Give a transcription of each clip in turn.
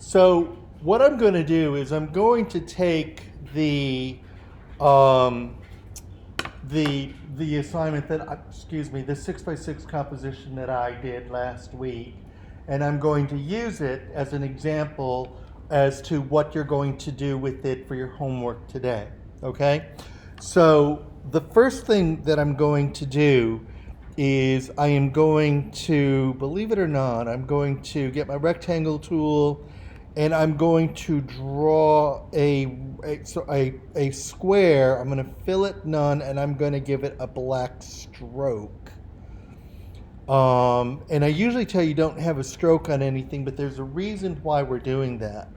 So what I'm going to do is I'm going to take um, the assignment that the 6x6 composition that I did last week, and I'm going to use it as an example as to what you're going to do with it for your homework today. Okay? So the first thing that I'm going to do is I am going to, believe it or not, I'm going to get my rectangle tool and I'm going to draw a square. I'm going to fill it none and I'm going to give it a black stroke. And I usually tell you don't have a stroke on anything, but there's a reason why we're doing that.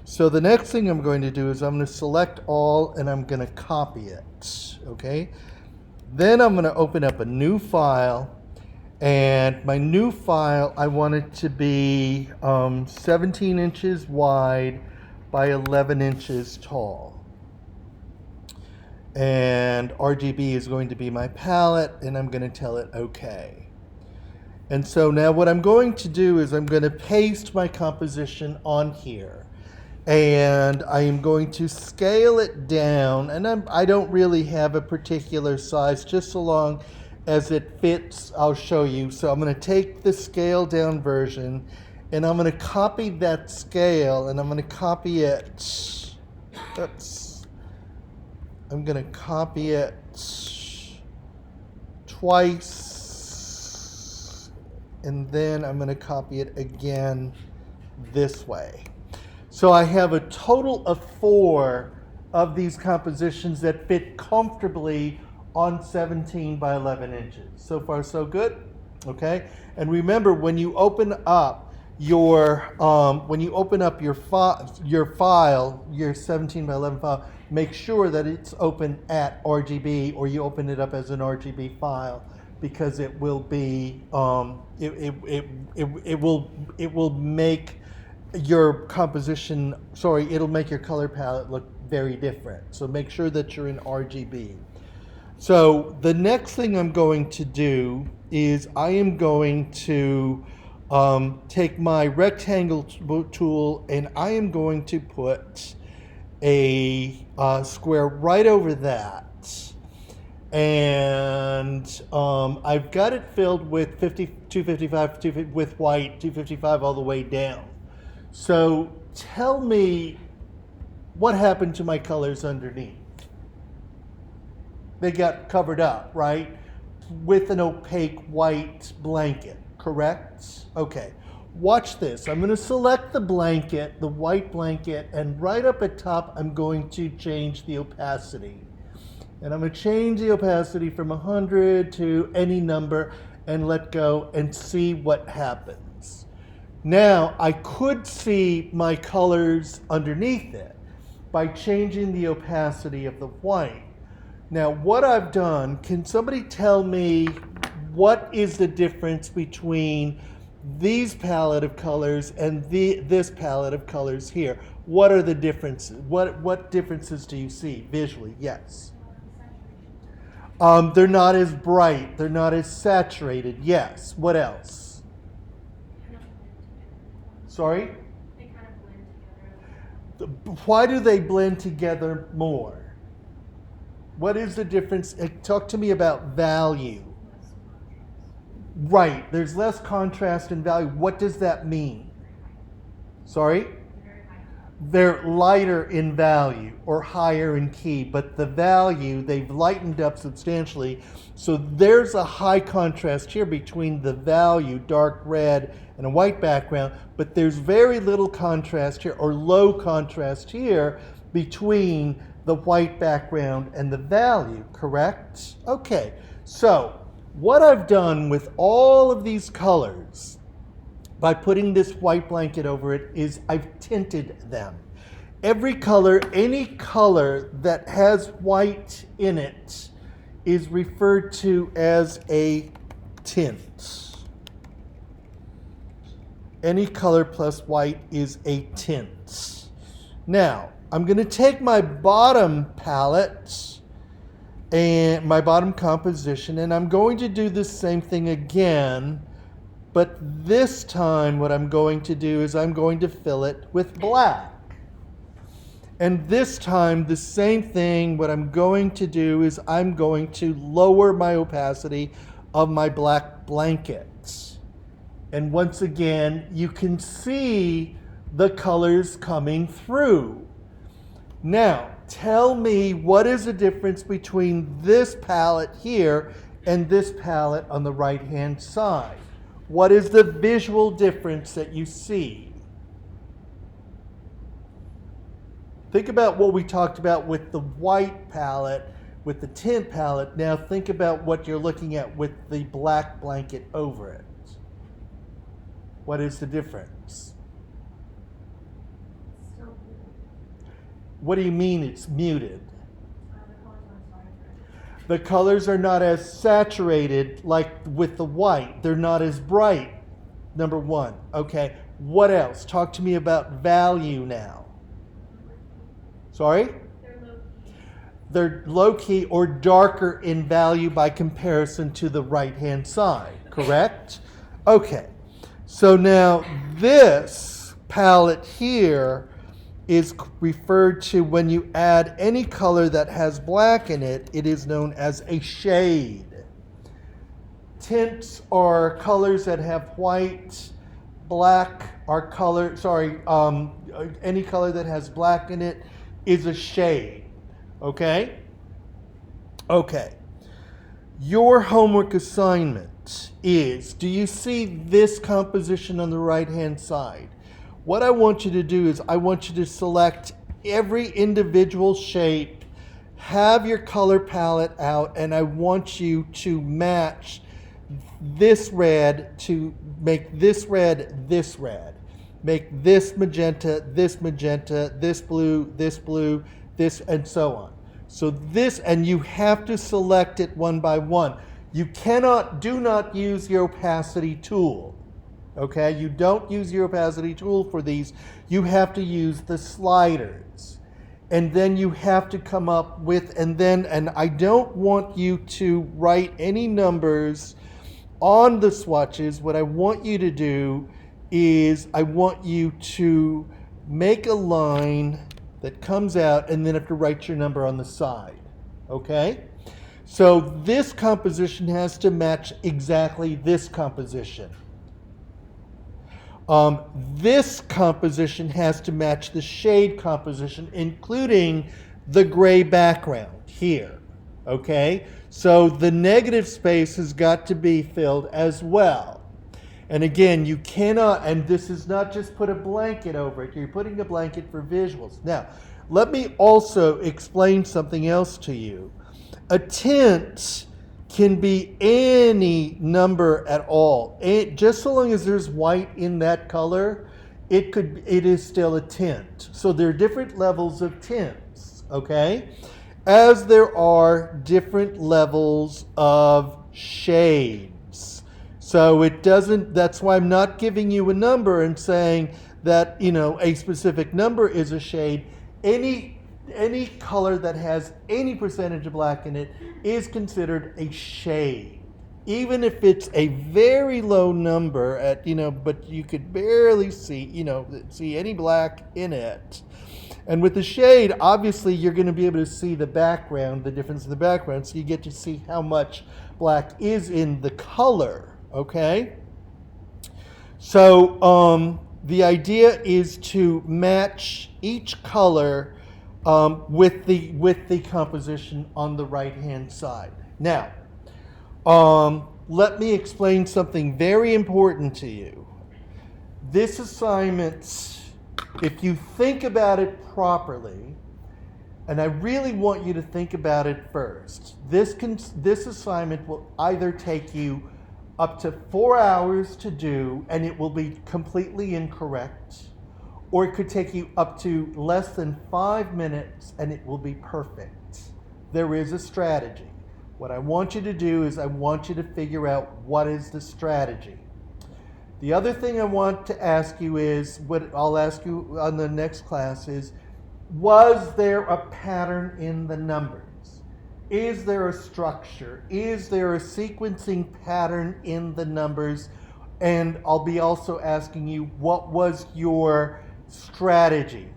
So the next thing I'm going to do is I'm going to select all and I'm going to copy it, okay? Then I'm going to open up a new file, and my new file, I want it to be 17 inches wide by 11 inches tall. And RGB is going to be my palette, and I'm going to tell it OK. And so now what I'm going to do is I'm going to paste my composition on here. And I am going to scale it down, and I don't really have a particular size, just so long as it fits, I'll show you. So I'm going to take the scale down version, and I'm going to copy that scale, and I'm going to copy it, I'm going to copy it twice, and then I'm going to copy it again this way. So I have a total of 4 of these compositions that fit comfortably on 17 by 11 inches. So far, so good. Okay. And remember, when you open up your file, your 17 by 11 file, make sure that it's open at RGB, or you open it up as an RGB file, because it will be it will make your composition, it'll make your color palette look very different. So make sure that you're in RGB. So the next thing I'm going to do is I am going to take my rectangle tool, and I am going to put a square right over that. And I've got it filled with 255 with white, 255 all the way down. So tell me what happened to my colors underneath. They got covered up, right? With an opaque white blanket, correct? Okay, watch this. I'm going to select the blanket, the white blanket, and right up at top, I'm going to change the opacity. And I'm going to change the opacity from 100 to any number and let go and see what happens. Now, I could see my colors underneath it by changing the opacity of the white. Now, what I've done, can somebody tell me what is the difference between these palette of colors and this palette of colors here? What are the differences? What differences do you see visually? Yes. They're not as bright. They're not as saturated. Yes. What else? Sorry? They kind of blend together. Why do they blend together more? What is the difference? Talk to me about value. Right, there's less contrast in value. What does that mean? Sorry? They're lighter in value or higher in key, but the value, they've lightened up substantially. So there's a high contrast here between the value, dark red, and a white background, but there's very little contrast here, or low contrast here, between the white background and the value, correct? Okay, so what I've done with all of these colors by putting this white blanket over it is I've tinted them. Every color, any color that has white in it is referred to as a tint. Any color plus white is a tint. Now, I'm going to take my bottom palette and my bottom composition, and I'm going to do the same thing again, But this time what I'm going to do is I'm going to fill it with black. And this time the same thing, what I'm going to do is I'm going to lower my opacity of my black blankets. And once again, you can see the colors coming through. Now, tell me what is the difference between this palette here and this palette on the right-hand side? What is the visual difference that you see? Think about what we talked about with the white palette, with the tint palette. Now think about what you're looking at with the black blanket over it. What is the difference? Still blue. What do you mean it's muted? The colors aren't saturated. The colors are not as saturated like with the white. They're not as bright, number one. Okay, what else? Talk to me about value now. Sorry? They're low key. They're low key or darker in value by comparison to the right-hand side, correct? Okay, so now this palette here is referred to when you add any color that has black in it, it is known as a shade. Tints are colors that have white, black are color, any color that has black in it is a shade, okay? Okay. Your homework assignment is, do you see this composition on the right-hand side? What I want you to do is I want you to select every individual shape, have your color palette out, and I want you to match this red to make this red this red. Make this magenta, this blue, this, and so on. So this, and you have to select it one by one. You do not use your opacity tool. Okay, you don't use your opacity tool for these. You have to use the sliders. And then you have to come up with, and I don't want you to write any numbers on the swatches. What I want you to do is I want you to make a line that comes out and then have to write your number on the side, okay? So this composition has to match exactly this composition. This composition has to match the shade composition, including the gray background here, okay? So the negative space has got to be filled as well. And again, you cannot, and this is not just put a blanket over it, you're putting a blanket for visuals. Now, let me also explain something else to you. A tint can be any number at all. Just so long as there's white in that color, it is still a tint. So there are different levels of tints, okay? As there are different levels of shades. So that's why I'm not giving you a number and saying that, a specific number is a shade. Any color that has any percentage of black in it is considered a shade. Even if it's a very low number but you could barely see any black in it. And with the shade, obviously you're going to be able to see the background, the difference in the background, so you get to see how much black is in the color. Okay, so the idea is to match each color with the composition on the right-hand side. Now, let me explain something very important to you. This assignment, if you think about it properly, and I really want you to think about it first, this assignment will either take you up to 4 hours to do, and it will be completely incorrect, or it could take you up to less than 5 minutes, and it will be perfect. There is a strategy. What I want you to do is I want you to figure out what is the strategy. The other thing I want to ask you is, what I'll ask you on the next class is, was there a pattern in the numbers? Is there a structure? Is there a sequencing pattern in the numbers? And I'll be also asking you, what was your strategy?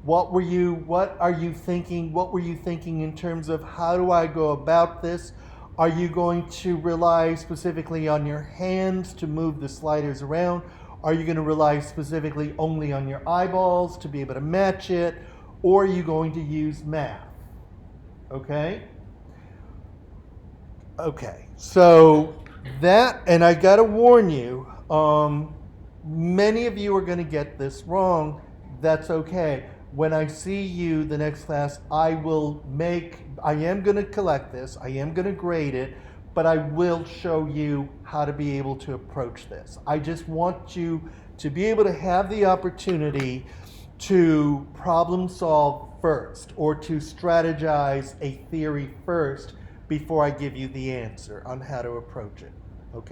What are you thinking? What were you thinking in terms of how do I go about this? Are you going to rely specifically on your hands to move the sliders around? Are you going to rely specifically only on your eyeballs to be able to match it? Or are you going to use math? Okay? Okay, so that, and I gotta warn you, many of you are gonna get this wrong. That's okay. When I see you the next class, I am gonna collect this, I am gonna grade it, but I will show you how to be able to approach this. I just want you to be able to have the opportunity to problem solve first or to strategize a theory first before I give you the answer on how to approach it.